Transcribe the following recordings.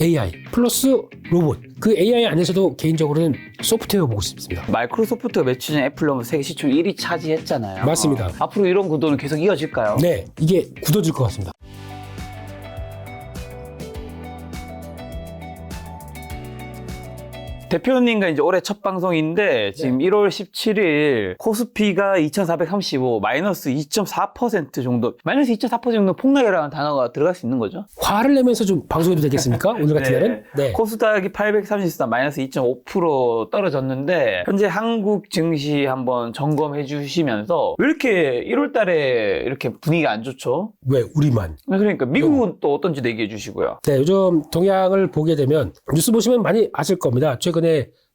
AI 플러스 로봇. 그 AI 안에서도 개인적으로는 소프트웨어 보고 싶습니다. 마이크로소프트가 며칠 전에 애플로 세계 시총 1위 차지했잖아요. 맞습니다. 앞으로 이런 구도는 계속 이어질까요? 네, 이게 굳어질 것 같습니다. 대표님과 이제 올해 첫 방송인데 지금 1월 17일 코스피가 2435 마이너스 2.4% 정도, 마이너스 2.4% 정도 폭락이라는 단어가 들어갈 수 있는 거죠? 화를 내면서 좀 방송해도 되겠습니까? 오늘 같은 날은? 네. 코스닥이 833 마이너스 2.5% 떨어졌는데 현재 한국 증시 한번 점검해 주시면서 왜 이렇게 1월 달에 이렇게 분위기가 안 좋죠? 왜 우리만? 그러니까 미국은 또 어떤지 얘기해 주시고요. 네, 요즘 동향을 보게 되면 뉴스 보시면 많이 아실 겁니다. 최근에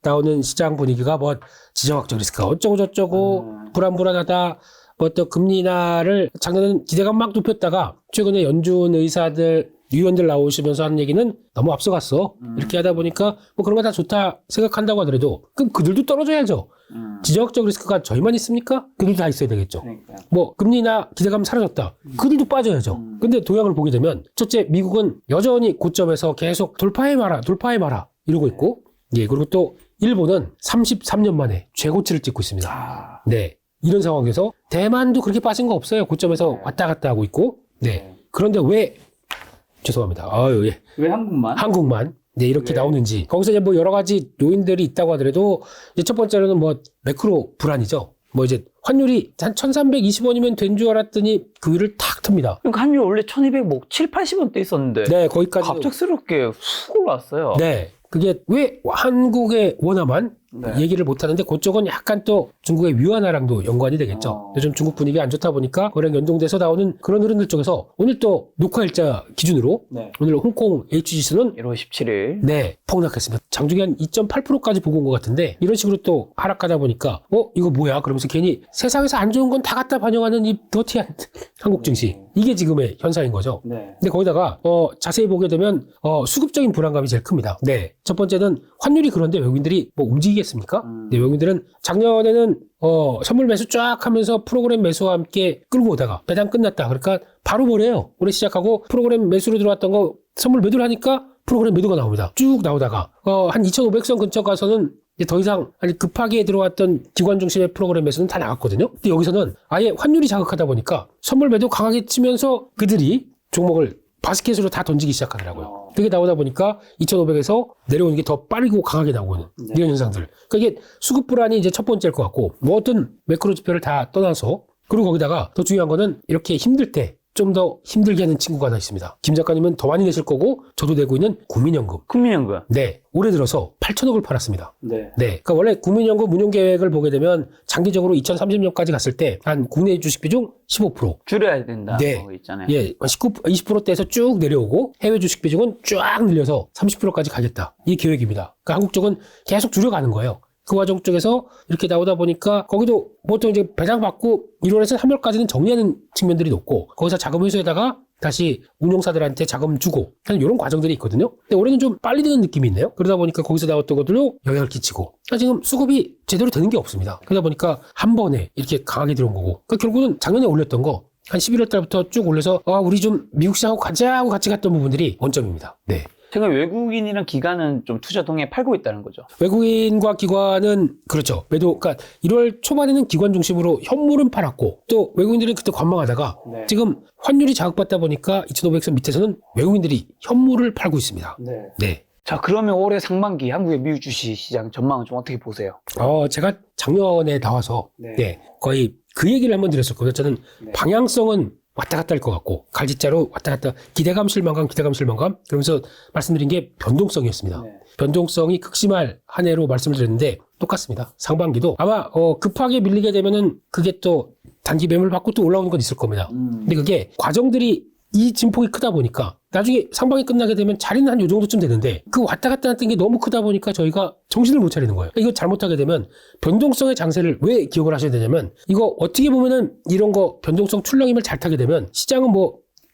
나오는 시장 분위기가 뭐 지정학적 리스크가 어쩌고 저쩌고 불안불안하다. 뭐 또 금리 인하를 작년에는 기대감 막 높였다가 최근에 연준 의사들 위원들 나오시면서 하는 얘기는 너무 앞서갔어. 이렇게 하다 보니까 뭐 그런 거 다 좋다 생각한다고 하더라도 그럼 그들도 떨어져야죠. 지정학적 리스크가 저희만 있습니까? 그들도 다 있어야 되겠죠. 그러니까요. 뭐 금리나 기대감 사라졌다. 그들도 빠져야죠. 근데 동향을 보게 되면 첫째 미국은 여전히 고점에서 계속 돌파해 마라 이러고 있고, 예, 그리고 또 일본은 33년 만에 최고치를 찍고 있습니다. 네. 이런 상황에서 대만도 그렇게 빠진 거 없어요. 고점에서 왔다 갔다 하고 있고. 네. 그런데 왜 죄송합니다. 아유, 예. 왜 한국만? 네, 이렇게 나오는지. 거기서 이제 뭐 여러 가지 요인들이 있다고 하더라도 이제 첫 번째로는 뭐 매크로 불안이죠. 뭐 이제 환율이 한 1320원이면 된 줄 알았더니 그 위를 탁 틉니다. 그러니까 환율 원래 1200, 뭐 7, 80원대 있었는데 네, 거기까지. 갑작스럽게 훅 올라왔어요. 네. 그게 왜 한국의 원화만 네. 얘기를 못 하는데 그쪽은 약간 또 중국의 위안화랑도 연관이 되겠죠. 요즘 중국 분위기가 안 좋다 보니까 그랑 연동돼서 나오는 그런 흐름들 쪽에서 오늘 또 녹화일자 기준으로 네. 오늘 홍콩 H지수는 1월 17일. 네, 폭락했습니다. 장중에 한 2.8%까지 보고 온 것 같은데 이런 식으로 또 하락하다 보니까 이거 뭐야? 그러면서 괜히 세상에서 안 좋은 건 다 갖다 반영하는 이 더티한 한국 증시. 이게 지금의 현상인 거죠. 네. 근데 거기다가 자세히 보게 되면 수급적인 불안감이 제일 큽니다. 네. 첫 번째는 환율이 그런데 외국인들이 뭐 움직이겠습니까? 네, 외국인들은 작년에는 선물 매수 쫙 하면서 프로그램 매수와 함께 끌고 오다가 배당 끝났다. 그러니까 바로 버려요. 올해 시작하고 프로그램 매수로 들어왔던 거 선물 매도를 하니까 프로그램 매도가 나옵니다. 쭉 나오다가 한 2,500선 근처 가서는 이제 더 이상 아니 급하게 들어왔던 기관 중심의 프로그램 매수는 다 나갔거든요. 근데 여기서는 아예 환율이 자극하다 보니까 선물 매도 강하게 치면서 그들이 종목을 바스켓으로 다 던지기 시작하더라고요. 그게 나오다 보니까 2,500에서 내려오는 게 더 빠르고 강하게 나오는 이런 현상들. 그러니까 이게 수급 불안이 이제 첫 번째일 것 같고, 뭐 어떤 매크로 지표를 다 떠나서, 그리고 거기다가 더 중요한 거는 이렇게 힘들 때 좀 더 힘들게 하는 친구가 하나 있습니다. 김 작가님은 더 많이 내실 거고 저도 내고 있는 국민연금. 국민연금. 네, 올해 들어서 8천억을 팔았습니다. 네. 네, 그러니까 원래 국민연금 운용 계획을 보게 되면 장기적으로 2030년까지 갔을 때 한 국내 주식 비중 15%. 줄여야 된다. 네. 거 있잖아요. 예, 20%대에서 쭉 내려오고 해외 주식 비중은 쫙 늘려서 30%까지 가겠다. 이 계획입니다. 그러니까 한국 쪽은 계속 줄여가는 거예요. 그 과정 쪽에서 이렇게 나오다 보니까 거기도 보통 이제 배당 받고 1월에서 3월까지는 정리하는 측면들이 높고 거기서 자금 회수에다가 다시 운용사들한테 자금 주고 하는 이런 과정들이 있거든요. 근데 올해는 좀 빨리 되는 느낌이 있네요. 그러다 보니까 거기서 나왔던 것들로 영향을 끼치고 그러니까 지금 수급이 제대로 되는 게 없습니다. 그러다 보니까 한 번에 이렇게 강하게 들어온 거고 그러니까 결국은 작년에 올렸던 거 한 11월 달부터 쭉 올려서 우리 좀 미국 시장하고 가자 하고 같이 갔던 부분들이 원점입니다. 네. 제가 외국인이랑 기관은 좀 투자 동에 팔고 있다는 거죠. 외국인과 기관은 그렇죠. 매도 그러니까 1월 초반에는 기관 중심으로 현물은 팔았고 또 외국인들은 그때 관망하다가 네. 지금 환율이 자극받다 보니까 2,500선 밑에서는 외국인들이 현물을 팔고 있습니다. 네. 네. 자, 그러면 올해 상반기 한국의 미국 주식 시장 전망은 좀 어떻게 보세요? 제가 작년에 나와서 네. 거의 그 얘기를 한번 드렸었거든요. 저는 네. 방향성은 왔다 갔다 할 것 같고 갈짓자로 왔다 갔다 기대감 실망감 그러면서 말씀드린 게 변동성이었습니다. 네. 변동성이 극심할 한 해로 말씀을 드렸는데 똑같습니다. 상반기도 아마 급하게 밀리게 되면은 그게 또 단기 매물 받고 또 올라오는 건 있을 겁니다. 근데 그게 과정들이 이 진폭이 크다 보니까 나중에 상반기 끝나게 되면 자리는 한 요 정도쯤 되는데 그 왔다 갔다 했던 게 너무 크다 보니까 저희가 정신을 못 차리는 거예요. 이거 잘못하게 되면 변동성의 장세를 왜 기억을 하셔야 되냐면 이거 어떻게 보면은 이런 거 변동성 출렁임을 잘 타게 되면 시장은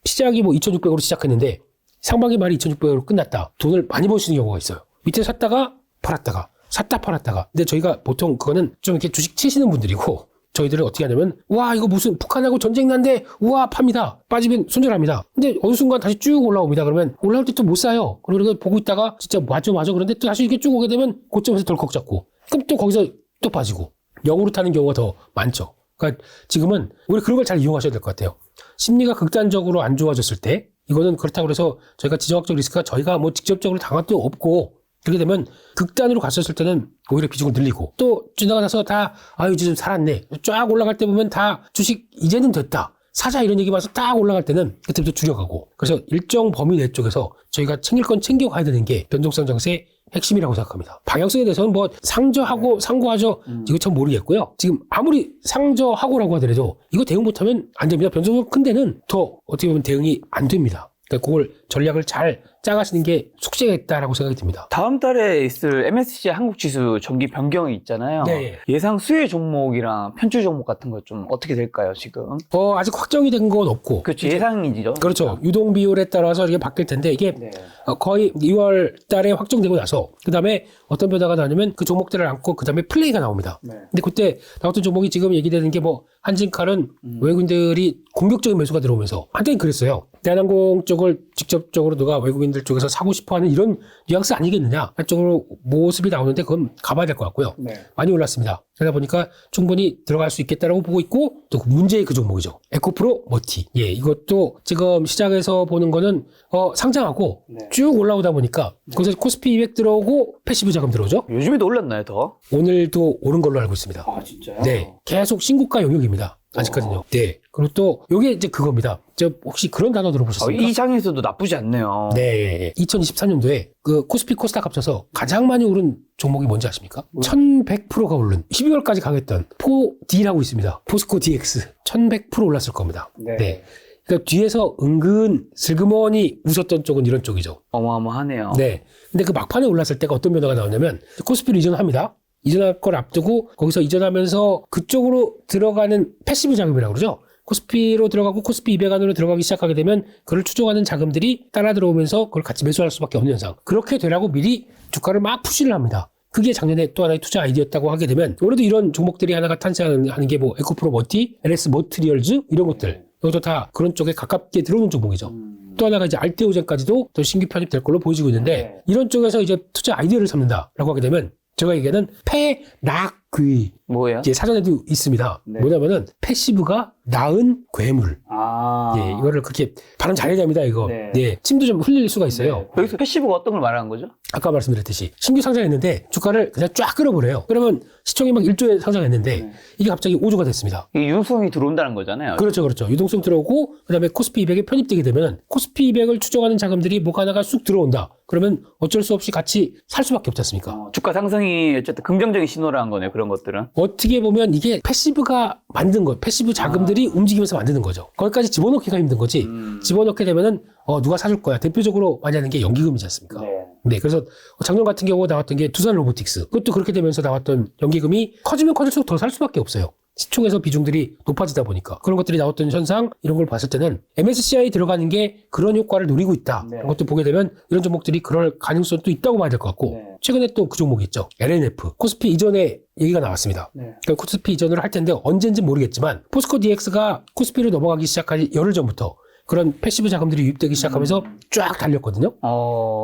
시작이 2,600으로 시작했는데 상반기 말이 2,600으로 끝났다. 돈을 많이 버시는 경우가 있어요. 밑에 샀다가 팔았다가 샀다 팔았다가. 근데 저희가 보통 그거는 좀 이렇게 주식 치시는 분들이고 저희들은 어떻게 하냐면 와 이거 무슨 북한하고 전쟁 난데 우와 팝니다. 빠지면 손절합니다. 근데 어느 순간 다시 쭉 올라옵니다. 그러면 올라올 때 또 못 사요. 그리고 보고 있다가 진짜 맞아 그런데 또 다시 이렇게 쭉 오게 되면 고점에서 덜컥 잡고 그럼 또 거기서 또 빠지고 역으로 타는 경우가 더 많죠. 그러니까 지금은 우리 그런 걸 잘 이용하셔야 될 것 같아요. 심리가 극단적으로 안 좋아졌을 때 이거는 그렇다고 해서 저희가 지정학적 리스크가 저희가 뭐 직접적으로 당할 것도 없고 그렇게 되면 극단으로 갔었을 때는 오히려 비중을 늘리고 또 지나가 나서 다 아유 이제 좀 살았네 쫙 올라갈 때 보면 다 주식 이제는 됐다 사자 이런 얘기 봐서 딱 올라갈 때는 그때부터 줄여가고 그래서 일정 범위 내 쪽에서 저희가 챙길 건 챙겨가야 되는 게 변동성 장세의 핵심이라고 생각합니다. 방향성에 대해서는 뭐 상저하고 상고하죠 이거 참 모르겠고요. 지금 아무리 상저하고라고 하더라도 이거 대응 못하면 안 됩니다. 변동성 큰 데는 더 어떻게 보면 대응이 안 됩니다. 그러니까 그걸 전략을 잘 짜가시는 게 숙제가 있다라고 생각이 듭니다. 다음 달에 있을 MSCI 한국 지수 정기 변경이 있잖아요. 네. 예상 수혜 종목이랑 편출 종목 같은 거 좀 어떻게 될까요, 지금? 아직 확정이 된 건 없고. 그렇죠. 예상이죠. 그렇죠. 유동 비율에 따라서 이게 바뀔 텐데 이게 네. 거의 2월 달에 확정되고 나서 그다음에 어떤 변화가 나냐면 그 종목들을 안고 그다음에 플레이가 나옵니다. 네. 근데 그때 나왔던 종목이 지금 얘기되는 게 뭐 한진칼은 외국인들이 공격적인 매수가 들어오면서 한때는 그랬어요. 대한항공 쪽을 직접적으로 누가 외국인들 쪽에서 사고 싶어하는 이런 뉘앙스 아니겠느냐 한쪽으로 모습이 나오는데 그건 가봐야 될 것 같고요. 네. 많이 올랐습니다. 그러다 보니까 충분히 들어갈 수 있겠다라고 보고 있고 또 문제의 그 종목이죠. 에코프로 머티. 예, 이것도 지금 시장에서 보는 거는 상장하고 네. 쭉 올라오다 보니까 거기서 코스피 200 들어오고 패시브 자금 들어오죠. 요즘에도 올랐나요, 더? 오늘도 오른 걸로 알고 있습니다. 아, 진짜요? 네, 계속 신고가 영역입니다. 아직까지는요. 네. 그리고 또 요게 이제 그겁니다. 혹시 그런 단어 들어보셨습니까? 이 장에서도 나쁘지 않네요. 네. 2023년도에 그 코스피 코스닥 합쳐서 가장 많이 오른 종목이 뭔지 아십니까? 1100%가 오른 12월까지 강했던 4D라고 있습니다. 포스코 DX 1100% 올랐을 겁니다. 네. 그러니까 뒤에서 은근 슬그머니 웃었던 쪽은 이런 쪽이죠. 어마어마하네요. 네. 근데 그 막판에 올랐을 때가 어떤 변화가 나오냐면 코스피를 이전합니다. 이전할 걸 앞두고 거기서 이전하면서 그쪽으로 들어가는 패시브 자금이라고 그러죠. 코스피로 들어가고 코스피 200 안으로 들어가기 시작하게 되면 그를 추종하는 자금들이 따라 들어오면서 그걸 같이 매수할 수밖에 없는 현상. 그렇게 되라고 미리 주가를 막 푸시를 합니다. 그게 작년에 또 하나의 투자 아이디어였다고 하게 되면 올해도 이런 종목들이 하나가 탄생하는 게 뭐 에코프로 머티, LS 머트리얼즈 이런 것들. 이것도 다 그런 쪽에 가깝게 들어오는 종목이죠. 또 하나가 이제 알테오젠까지도 또 신규 편입될 걸로 보여지고 있는데 이런 쪽에서 이제 투자 아이디어를 삼는다라고 하게 되면 제가 얘기하는 패락귀 뭐예요? 이제 사전에도 있습니다. 네. 뭐냐면은 패시브가 나은 괴물. 아. 예, 이거를 그렇게 발음 잘해야 됩니다, 이거. 네. 네. 침도 좀 흘릴 수가 있어요. 여기서 패시브가 어떤 걸 말하는 거죠? 아까 말씀드렸듯이 신규 상장했는데 주가를 그냥 쫙 끌어버려요. 그러면 시총이 막 1조에 상장했는데 이게 갑자기 5조가 됐습니다. 이 유동성이 들어온다는 거잖아요. 그렇죠, 그렇죠. 유동성 들어오고 그다음에 코스피 200에 편입되게 되면 코스피 200을 추정하는 자금들이 뭐가 하나가 쑥 들어온다. 그러면 어쩔 수 없이 같이 살 수밖에 없지 않습니까? 주가 상승이 어쨌든 긍정적인 신호라는 거네요. 그런 것들은. 어떻게 보면 이게 패시브가 만든 거, 패시브 자금들이 움직이면서 만드는 거죠. 거기까지 집어넣기가 힘든 거지. 집어넣게 되면은 누가 사줄 거야. 대표적으로 많이 하는 게 연기금이지 않습니까? 네, 그래서 작년 같은 경우 나왔던 게 두산 로보틱스. 그것도 그렇게 되면서 나왔던 연기금이 커지면 커질수록 더 살 수밖에 없어요. 시총에서 비중들이 높아지다 보니까 그런 것들이 나왔던 현상 이런 걸 봤을 때는 MSCI 들어가는 게 그런 효과를 노리고 있다. 네. 그런 것도 보게 되면 이런 종목들이 그럴 가능성도 있다고 봐야 될 것 같고 네. 최근에 또 그 종목이 있죠. LNF 코스피 이전에 얘기가 나왔습니다. 네. 그러니까 코스피 이전을 할 텐데 언젠지 모르겠지만 포스코 DX가 코스피로 넘어가기 시작한 열흘 전부터 그런 패시브 자금들이 유입되기 시작하면서 쫙 달렸거든요.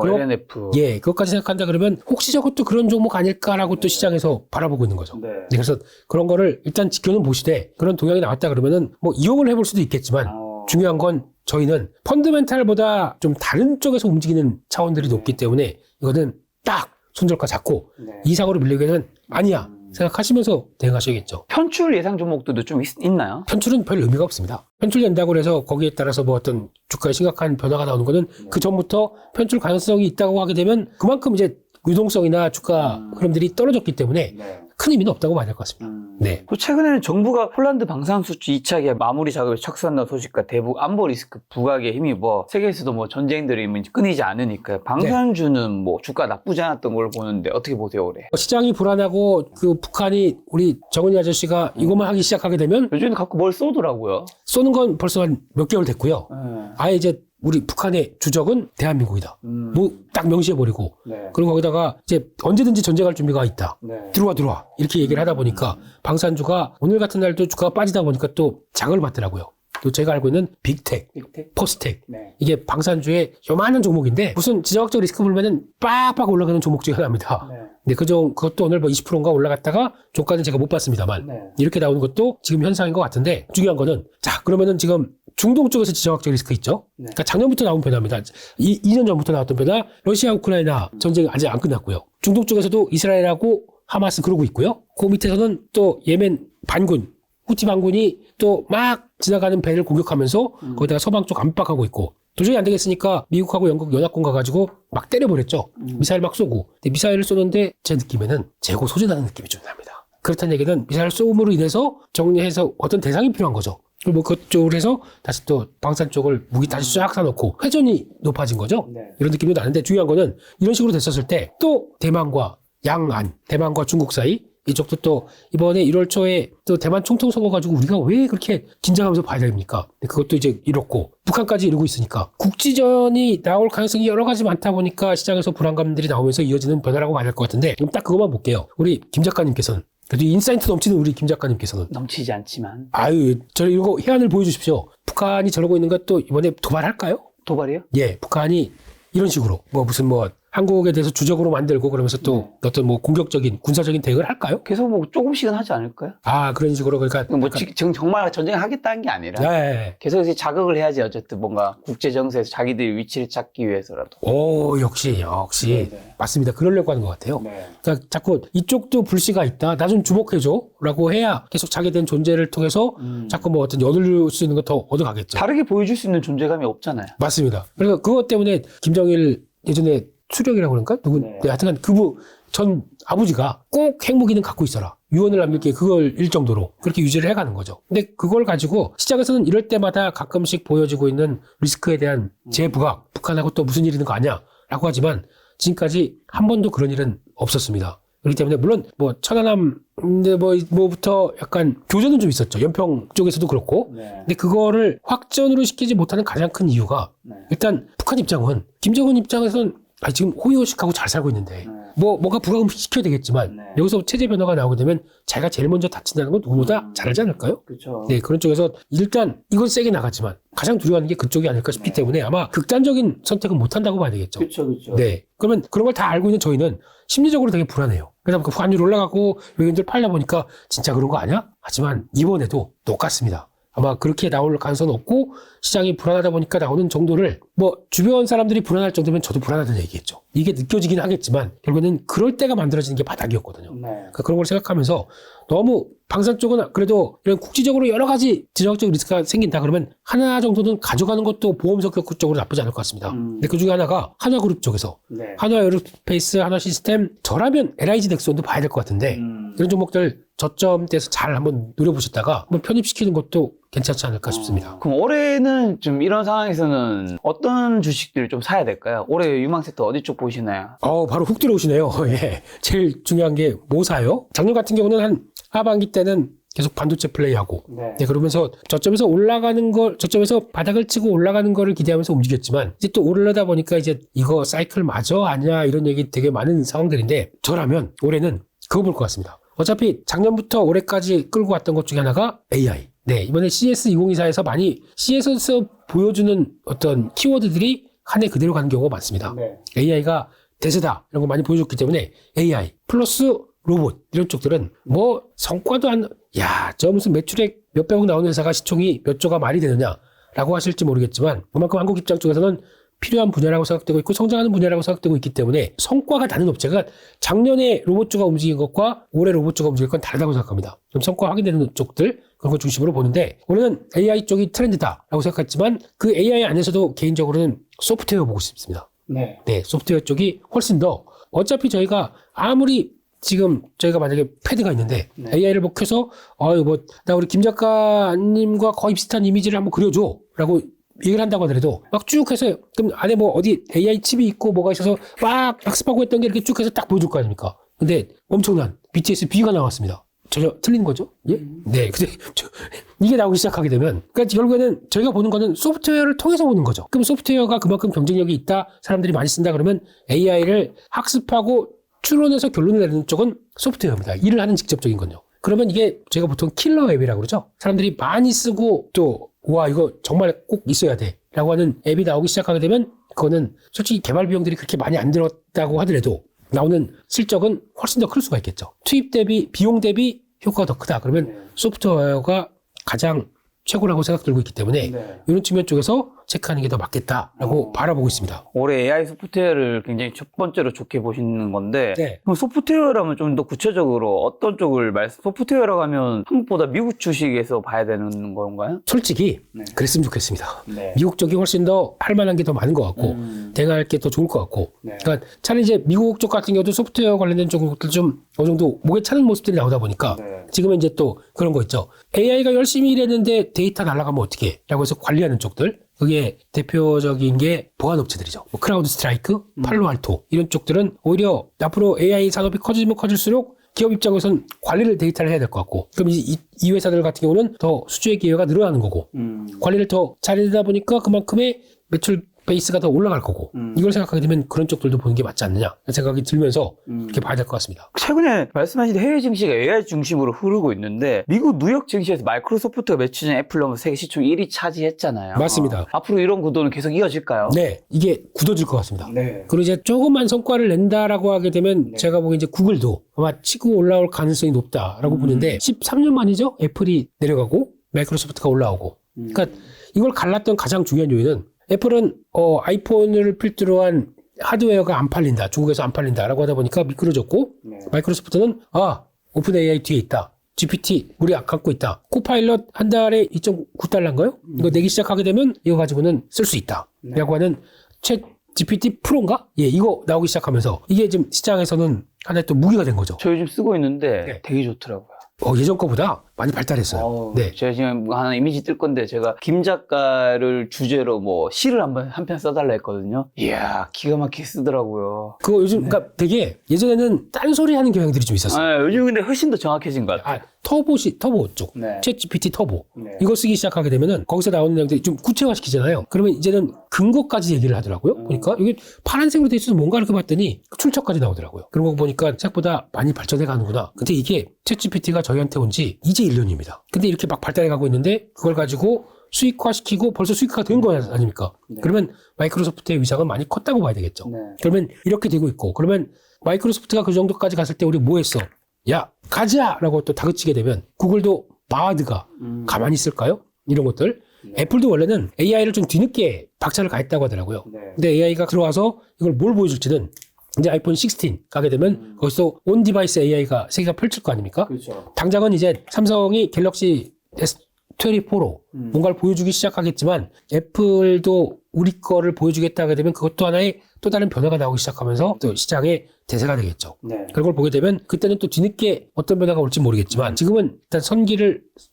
그리고 LNF. 예, 그것까지 생각한다 그러면 혹시 저것도 그런 종목 아닐까라고 또 시장에서 바라보고 있는 거죠. 네. 네, 그래서 그런 거를 일단 지켜는 보시되 그런 동향이 나왔다 그러면은 뭐 이용을 해볼 수도 있겠지만 중요한 건 저희는 펀드멘탈보다 좀 다른 쪽에서 움직이는 차원들이 높기 때문에 이거는 딱 손절가 잡고 이상으로 밀리기에는 아니야 생각하시면서 대응하셔야겠죠. 편출 예상 종목들도 좀 있나요? 편출은 별 의미가 없습니다. 편출된다고 해서 거기에 따라서 뭐 어떤 주가에 심각한 변화가 나오는 거는 그 전부터 편출 가능성이 있다고 하게 되면 그만큼 이제 유동성이나 주가 흐름들이 떨어졌기 때문에 큰 의미는 없다고 봐야 될 것 같습니다. 네. 그 최근에는 정부가 폴란드 방산수출 2차 기업 마무리 작업에 착수한다는 소식과 대북 안보 리스크 부각에 힘입어 세계에서도 뭐 전쟁들이 끊이지 않으니까 방산주는 뭐 주가 나쁘지 않았던 걸로 보는데 어떻게 보세요, 올해? 시장이 불안하고 그 북한이 우리 정은희 아저씨가 이것만 하기 시작하게 되면 요즘에 갖고 뭘 쏘더라고요. 쏘는 건 벌써 한 몇 개월 됐고요. 아예 이제 우리 북한의 주적은 대한민국이다. 뭐 딱 명시해버리고 그리고 거기다가 이제 언제든지 전쟁할 준비가 있다. 들어와 이렇게 얘기를 하다 보니까 방산주가 오늘 같은 날도 주가가 빠지다 보니까 또 자극을 받더라고요. 또 제가 알고 있는 빅텍, 포스텍 네. 이게 방산주의 요만한 종목인데 무슨 지정학적 리스크 물면은 빡빡 올라가는 종목 중에 하나입니다. 네, 그것도 오늘 뭐 20%인가 올라갔다가 종가는 제가 못 봤습니다만 이렇게 나오는 것도 지금 현상인 것 같은데 중요한 거는 자 그러면은 지금 중동 쪽에서 지정학적 리스크 있죠. 그러니까 작년부터 나온 변화입니다. 2년 전부터 나왔던 변화 러시아 우크라이나 전쟁이 아직 안 끝났고요. 중동 쪽에서도 이스라엘하고 하마스 그러고 있고요. 그 밑에서는 또 예멘 반군 후티 반군이 또 막 지나가는 배를 공격하면서 거기다가 서방 쪽 압박하고 있고 도저히 안 되겠으니까 미국하고 영국 연합군 가가지고 막 때려버렸죠. 미사일 막 쏘고. 근데 미사일을 쏘는데 제 느낌에는 재고 소진하는 느낌이 좀 납니다. 그렇다는 얘기는 미사일 쏘음으로 인해서 정리해서 어떤 대상이 필요한 거죠. 그리고 뭐 그쪽으로 해서 다시 또 방산 쪽을 무기 다시 쫙 사놓고 회전이 높아진 거죠. 이런 느낌도 나는데 중요한 거는 이런 식으로 됐었을 때 또 대만과 양안, 대만과 중국 사이 이쪽도 또 이번에 1월 초에 또 대만 총통 선거 가지고 우리가 왜 그렇게 긴장하면서 봐야 됩니까? 그것도 이제 이렇고 북한까지 이러고 있으니까 국지전이 나올 가능성이 여러 가지 많다 보니까 시장에서 불안감들이 나오면서 이어지는 변화라고 봐야 될 것 같은데 그럼 딱 그것만 볼게요. 우리 김 작가님께서는 그래도 인사이트 넘치는 우리 김 작가님께서는 넘치지 않지만 아유 저 이거 해안을 보여주십시오. 북한이 저러고 있는 것도 이번에 도발할까요? 도발이요? 예, 북한이 이런 식으로 무슨 한국에 대해서 주적으로 만들고 그러면서 또 어떤 공격적인 군사적인 대응을 할까요? 계속 뭐 조금씩은 하지 않을까요? 아 그런 식으로 그러니까 뭐 정말 전쟁을 하겠다는 게 아니라 네. 계속 이제 자극을 해야지 어쨌든 뭔가 국제 정세에서 자기들의 위치를 찾기 위해서라도. 오 역시 네네. 맞습니다. 그러려고 하는 것 같아요. 네. 그러니까 자꾸 이쪽도 불씨가 있다. 나 좀 주목해줘라고 해야 계속 자기된 존재를 통해서 자꾸 어떤 얻을 수 있는 거 더 얻어가겠죠. 다르게 보여줄 수 있는 존재감이 없잖아요. 맞습니다. 그래서 그것 때문에 김정일 예전에 수령이라고 그런가? 네. 하여튼 그분 전 아버지가 꼭 핵무기는 갖고 있어라. 유언을 남길게 그걸 일 정도로 그렇게 유지를 해가는 거죠. 근데 그걸 가지고 시장에서는 이럴 때마다 가끔씩 보여지고 있는 리스크에 대한 재부각, 북한하고 또 무슨 일이 있는 거 아니야? 라고 하지만 지금까지 한 번도 그런 일은 없었습니다. 그렇기 때문에 물론 천안함 뭐부터 약간 교전은 좀 있었죠. 연평 쪽에서도 그렇고. 네. 근데 그거를 확전으로 시키지 못하는 가장 큰 이유가 일단 북한 입장은 김정은 입장에서는 지금 호의호식하고 잘 살고 있는데 뭔가 부각을 시켜야 되겠지만 여기서 체제 변화가 나오게 되면 자기가 제일 먼저 다친다는 건 누구보다 잘 알지 않을까요? 그렇죠. 네, 그런 쪽에서 일단 이건 세게 나가지만 가장 두려워하는 게 그쪽이 아닐까 싶기 때문에 아마 극단적인 선택은 못 한다고 봐야 되겠죠. 그렇죠. 네. 그러면 그런 걸 다 알고 있는 저희는 심리적으로 되게 불안해요. 그래서 환율 올라가고 외국인들 팔다 보니까 진짜 그런 거 아니야? 하지만 이번에도 똑같습니다. 아마 그렇게 나올 가능성은 없고 시장이 불안하다 보니까 나오는 정도를 주변 사람들이 불안할 정도면 저도 불안하다는 얘기겠죠. 이게 느껴지긴 하겠지만 결국에는 그럴 때가 만들어지는 게 바닥이었거든요. 그러니까 그런 걸 생각하면서 너무 방산 쪽은 그래도 이런 국지적으로 여러 가지 지정학적 리스크가 생긴다 그러면 하나 정도는 가져가는 것도 보험 성격 쪽으로 나쁘지 않을 것 같습니다. 근데 그 중에 하나가 한화그룹 쪽에서 한화 에어로스페이스, 한화 시스템 저라면 LIG 넥슨도 봐야 될 것 같은데 이런 종목들 저점대에서 잘 한번 노려보셨다가 한번 편입시키는 것도 괜찮지 않을까 싶습니다. 그럼 올해는 좀 이런 상황에서는 어떤 주식들을 좀 사야 될까요? 올해 유망 섹터 어디 쪽 보시나요? 바로 훅 들어오시네요. 예. 제일 중요한 게 뭐 사요? 작년 같은 경우는 한 하반기 때는 계속 반도체 플레이하고 그러면서 저점에서 바닥을 치고 올라가는 거를 기대하면서 움직였지만 이제 또 오르려다 보니까 이제 이거 사이클 맞아? 아니야? 이런 얘기 되게 많은 상황들인데 저라면 올해는 그거 볼 것 같습니다. 어차피 작년부터 올해까지 끌고 왔던 것 중에 하나가 AI. 네, 이번에 CS2024에서 많이 CS에서 보여주는 어떤 키워드들이 한 해 그대로 가는 경우가 많습니다. AI가 대세다 이런 거 많이 보여줬기 때문에 AI 플러스 로봇 이런 쪽들은 성과도 저 무슨 매출액 몇백억 나오는 회사가 시총이 몇 조가 말이 되느냐라고 하실지 모르겠지만 그만큼 한국 입장 쪽에서는 필요한 분야라고 생각되고 있고 성장하는 분야라고 생각되고 있기 때문에 성과가 나는 업체가 작년에 로봇주가 움직인 것과 올해 로봇주가 움직일 건 다르다고 생각합니다. 좀 성과 확인되는 쪽들 그런 걸 중심으로 보는데 올해는 AI 쪽이 트렌드다라고 생각했지만 그 AI 안에서도 개인적으로는 소프트웨어 보고 싶습니다. 네, 소프트웨어 쪽이 훨씬 더 어차피 저희가 아무리 지금 저희가 만약에 패드가 있는데 AI를 켜서 나 우리 김 작가님과 거의 비슷한 이미지를 한번 그려줘라고 얘기를 한다고 하더라도 막 쭉 해서 그럼 안에 어디 AI 칩이 있고 뭐가 있어서 막 학습하고 했던 게 이렇게 쭉 해서 딱 보여줄 거 아닙니까? 근데 엄청난 BTS B가 나왔습니다. 전혀 틀린 거죠? 예? 네. 근데 이게 나오기 시작하게 되면 그러니까 결국에는 저희가 보는 거는 소프트웨어를 통해서 보는 거죠. 그럼 소프트웨어가 그만큼 경쟁력이 있다. 사람들이 많이 쓴다 그러면 AI를 학습하고 추론해서 결론을 내리는 쪽은 소프트웨어입니다. 일을 하는 직접적인 건요. 그러면 이게 제가 보통 킬러 앱이라고 그러죠. 사람들이 많이 쓰고 또 와 이거 정말 꼭 있어야 돼 라고 하는 앱이 나오기 시작하게 되면 그거는 솔직히 개발 비용들이 그렇게 많이 안 들었다고 하더라도 나오는 실적은 훨씬 더 클 수가 있겠죠. 투입 대비 비용 대비 효과가 더 크다. 그러면 소프트웨어가 가장 최고라고 생각 들고 있기 때문에 이런 측면 쪽에서 체크하는 게 더 맞겠다라고 바라보고 있습니다. 올해 AI 소프트웨어를 굉장히 첫 번째로 좋게 보시는 건데 네. 그럼 소프트웨어라면 좀 더 구체적으로 어떤 쪽을 소프트웨어라고 하면 한국보다 미국 주식에서 봐야 되는 건가요? 솔직히 네. 그랬으면 좋겠습니다. 네. 미국 쪽이 훨씬 더 할 만한 게 더 많은 것 같고 대응할 게 더 좋을 것 같고 네. 그러니까 차라리 이제 미국 쪽 같은 경우도 소프트웨어 관련된 쪽들 좀 어느 정도 목에 차는 모습들이 나오다 보니까 지금은 이제 또 그런 거 있죠. AI가 열심히 일했는데 데이터 날아가면 어떻게 라고 해서 관리하는 쪽들 그게 대표적인 게 보안 업체들이죠. 뭐 크라우드 스트라이크, 팔로알토 이런 쪽들은 오히려 앞으로 AI 산업이 커지면 커질수록 기업 입장에서는 관리를 데이터를 해야 될 것 같고 그럼 이 회사들 같은 경우는 더 수주의 기회가 늘어나는 거고 관리를 더 잘해다 보니까 그만큼의 매출 베이스가 더 올라갈 거고 이걸 생각하게 되면 그런 쪽들도 보는 게 맞지 않느냐 생각이 들면서 이렇게 봐야 될 것 같습니다. 최근에 말씀하신 해외 증시가 AI 중심으로 흐르고 있는데 미국 뉴욕 증시에서 마이크로소프트가 며칠 전에 애플 넘어 세계 시총 1위 차지했잖아요. 맞습니다. 앞으로 이런 구도는 계속 이어질까요? 네, 이게 굳어질 것 같습니다. 네. 그리고 이제 조금만 성과를 낸다라고 하게 되면 제가 보기엔 이제 구글도 아마 치고 올라올 가능성이 높다라고 보는데 13년 만이죠? 애플이 내려가고 마이크로소프트가 올라오고 그러니까 이걸 갈랐던 가장 중요한 요인은 애플은 아이폰을 필두로 한 하드웨어가 안 팔린다. 중국에서 안 팔린다라고 하다 보니까 미끄러졌고 마이크로소프트는 오픈 AI 뒤에 있다. GPT 우리 갖고 있다. 코파일럿 한 달에 2.9달러인가요? 이거 내기 시작하게 되면 이거 가지고는 쓸 수 있다. 라고 하는 챗 GPT 프로인가? 예, 이거 나오기 시작하면서 이게 지금 시장에서는 하나의 또 무기가 된 거죠. 저 요즘 쓰고 있는데 네. 되게 좋더라고요. 예전 거보다 많이 발달했어요. 네. 제가 지금 하나 이미지 뜰 건데 제가 김 작가를 주제로 뭐 시를 한 편 써달라 했거든요. 이야 기가 막히게 쓰더라고요. 그거 요즘 그러니까 되게 예전에는 딴소리 하는 경향들이 좀 있었어요. 요즘 근데 훨씬 더 정확해진 것 같아요. 터보 쪽. 네. 챗 GPT 터보. 네. 이거 쓰기 시작하게 되면은 거기서 나오는 내용들이 좀 구체화시키잖아요. 그러면 이제는 근거까지 얘기를 하더라고요. 보니까 이게 파란색으로 돼 있어서 뭔가 이렇게 봤더니 출처까지 나오더라고요. 그런 거 보니까 생각보다 많이 발전해 가는구나. 근데 이게 챗 GPT가 저희한테 온 지 이제 1년입니다. 근데 이렇게 막 발달해 가고 있는데 그걸 가지고 수익화시키고 벌써 수익화가 된 거 아닙니까? 그러면 마이크로소프트의 위상은 많이 컸다고 봐야 되겠죠. 그러면 이렇게 되고 있고 그러면 마이크로소프트가 그 정도까지 갔을 때 우리 뭐 했어? 야 가자! 라고 또 다그치게 되면 구글도 바드가 가만히 있을까요? 이런 것들. 애플도 원래는 AI를 좀 뒤늦게 박차를 가했다고 하더라고요. 근데 AI가 들어와서 이걸 뭘 보여줄지는 이제 아이폰 16 가게 되면 거기서 온 디바이스 AI가 세계가 펼칠 거 아닙니까? 그렇죠. 당장은 이제 삼성이 갤럭시 S24로 뭔가를 보여주기 시작하겠지만 애플도 우리 거를 보여주겠다 하게 되면 그것도 하나의 또 다른 변화가 나오기 시작하면서 또 시장의 대세가 되겠죠. 그런 걸 보게 되면 그때는 또 뒤늦게 어떤 변화가 올지 모르겠지만 지금은 일단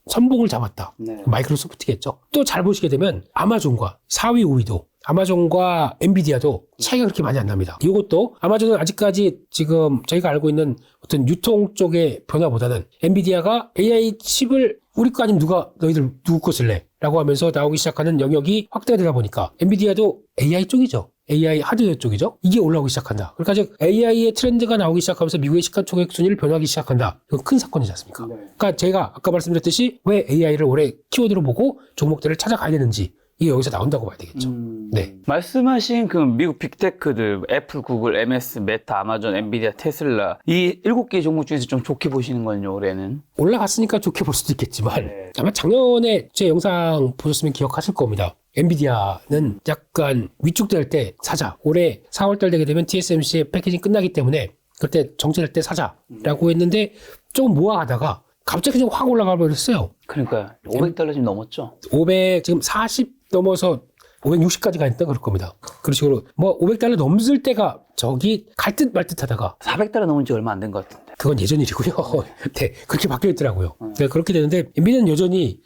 선봉을 잡았다. 마이크로소프트겠죠. 또 잘 보시게 되면 아마존과 4위, 5위도 아마존과 엔비디아도 차이가 그렇게 많이 안 납니다. 이것도 아마존은 아직까지 지금 저희가 알고 있는 어떤 유통 쪽의 변화보다는 엔비디아가 AI 칩을 우리 거 아니면 너희들 누구 거 쓸래? 라고 하면서 나오기 시작하는 영역이 확대가 되다 보니까 엔비디아도 AI 쪽이죠. AI 하드웨어 쪽이죠. 이게 올라오기 시작한다. 그러니까 즉 AI의 트렌드가 나오기 시작하면서 미국의 시가총액 순위를 변하기 시작한다. 이건 큰 사건이지 않습니까? 그러니까 제가 아까 말씀드렸듯이 왜 AI를 올해 키워드로 보고 종목들을 찾아가야 되는지 이게 여기서 나온다고 봐야 되겠죠. 네. 말씀하신 그 미국 빅테크들 애플, 구글, MS, 메타, 아마존, 엔비디아, 테슬라 이 7개 종목 중에서 좀 좋게 보시는 건요 올해는? 올라갔으니까 좋게 볼 수도 있겠지만 아마 작년에 제 영상 보셨으면 기억하실 겁니다. 엔비디아는 약간 위축될 때 사자. 올해 4월달 되게 되면 TSMC의 패키징 끝나기 때문에 그때 정체될 때 사자라고 했는데 조금 모아하다가 갑자기 그냥 확 올라가 버렸어요. 그러니까 $500 좀 넘었죠. 500 지금 40 넘어서 560까지 가 있다 그럴 겁니다. 그런 식으로 뭐 $500 넘을 때가 저기 갈 듯 말 듯 하다가 $400 넘은 지 얼마 안 된 것 같은데. 그건 예전 일이고요. 네, 그렇게 바뀌어 있더라고요. 네, 그렇게 되는데 엔비디아는 여전히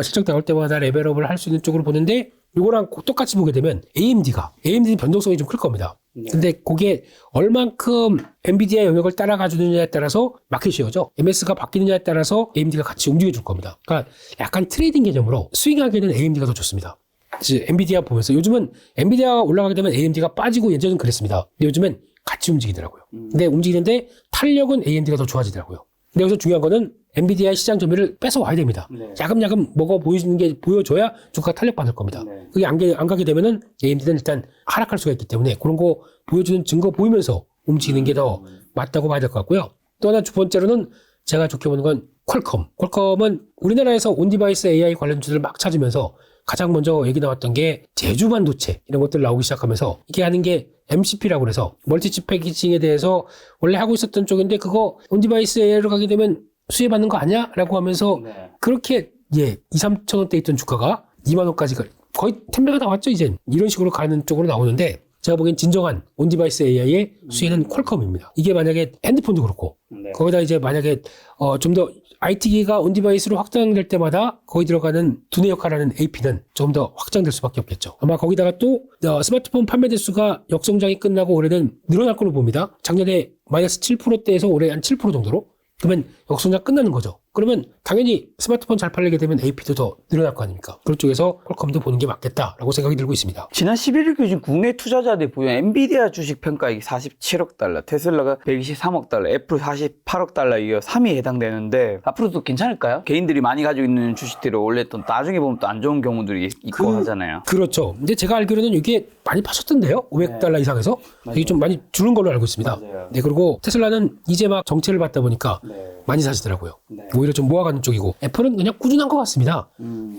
실적 나올 때마다 레벨업을 할 수 있는 쪽으로 보는데 이거랑 똑같이 보게 되면 AMD는 변동성이 좀 클 겁니다. 근데 그게 얼만큼 엔비디아 영역을 따라가 주느냐에 따라서 마켓쉐어죠. MS가 바뀌느냐에 따라서 AMD가 같이 움직여 줄 겁니다. 그러니까 약간 트레이딩 개념으로 스윙하기에는 AMD가 더 좋습니다. 엔비디아 보면서 요즘은 엔비디아가 올라가게 되면 AMD가 빠지고 예전은 그랬습니다. 근데 요즘엔 같이 움직이더라고요. 근데 움직이는데 탄력은 AMD가 더 좋아지더라고요. 근데 여기서 중요한 거는 엔비디아의 시장 점유율을 뺏어와야 됩니다. 네. 야금야금 먹어 보여주는 게 보여줘야 주가가 탄력받을 겁니다. 네. 그게 안 가게 되면은 AMD는 일단 하락할 수가 있기 때문에 그런 거 보여주는 증거 보이면서 움직이는 게 더 맞다고 봐야 될 것 같고요. 또 하나 두 번째로는 제가 좋게 보는 건 퀄컴. 퀄컴은 우리나라에서 온디바이스 AI 관련주들을 막 찾으면서 가장 먼저 얘기 나왔던 게 제주 반도체 이런 것들 나오기 시작하면서 이게 하는 게 MCP라고 그래서 멀티칩 패키징에 대해서 원래 하고 있었던 쪽인데 그거 온디바이스 AI로 가게 되면 수혜받는 거 아니야? 라고 하면서 네. 그렇게 2, 3천 원대 있던 주가가 2만 원까지 거의 텐배가 나왔죠 이젠. 이런 식으로 가는 쪽으로 나오는데 제가 보기엔 진정한 온디바이스 AI의 수혜는 퀄컴입니다. 이게 만약에 핸드폰도 그렇고 네. 거기다 이제 만약에 좀 더 IT기가 온디바이스로 확장될 때마다 거기 들어가는 두뇌 역할하는 AP는 좀 더 확장될 수밖에 없겠죠. 아마 거기다가 또 스마트폰 판매 대수가 역성장이 끝나고 올해는 늘어날 걸로 봅니다. 작년에 마이너스 7%대에서 올해 한 7% 정도로. 그러면 역성장 끝나는 거죠. 그러면 당연히 스마트폰 잘 팔리게 되면 AP도 더 늘어날 거 아닙니까? 그런 쪽에서 퀄컴도 보는 게 맞겠다라고 생각이 들고 있습니다. 지난 11일 기준 국내 투자자들이 보유한 엔비디아 주식 평가액이 47억 달러, 테슬라가 123억 달러, 애플 48억 달러 이어 3위에 해당되는데 앞으로도 괜찮을까요? 개인들이 많이 가지고 있는 주식들이 원래 또 나중에 보면 또 안 좋은 경우들이 있고 하잖아요. 그렇죠. 근데 제가 알기로는 이게 많이 파셨던데요? 500달러 이상에서 이게 좀 많이 주는 걸로 알고 있습니다. 맞아요. 네, 그리고 테슬라는 이제 막 정체를 받다 보니까 많이 사시더라고요. 오히려 좀 모아가는 쪽이고 애플은 그냥 꾸준한 것 같습니다.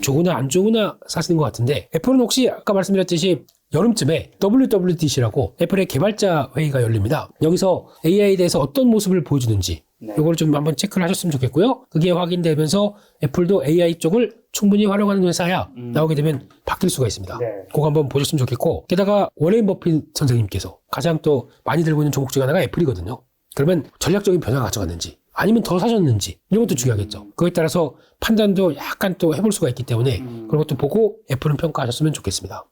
좋으나 안 좋으나 사시는 것 같은데 애플은 혹시 아까 말씀드렸듯이 여름쯤에 WWDC라고 애플의 개발자 회의가 열립니다. 여기서 AI에 대해서 어떤 모습을 보여주는지 이걸 좀 한번 체크를 하셨으면 좋겠고요. 그게 확인되면서 애플도 AI 쪽을 충분히 활용하는 회사야 나오게 되면 바뀔 수가 있습니다. 그거 한번 보셨으면 좋겠고 게다가 워렌 버핏 선생님께서 가장 또 많이 들고 있는 종목 중에 하나가 애플이거든요. 그러면 전략적인 변화가 가져갔는지 아니면 더 사셨는지 이런 것도 중요하겠죠. 그거에 따라서 판단도 약간 또 해볼 수가 있기 때문에 그런 것도 보고 애플은 평가하셨으면 좋겠습니다.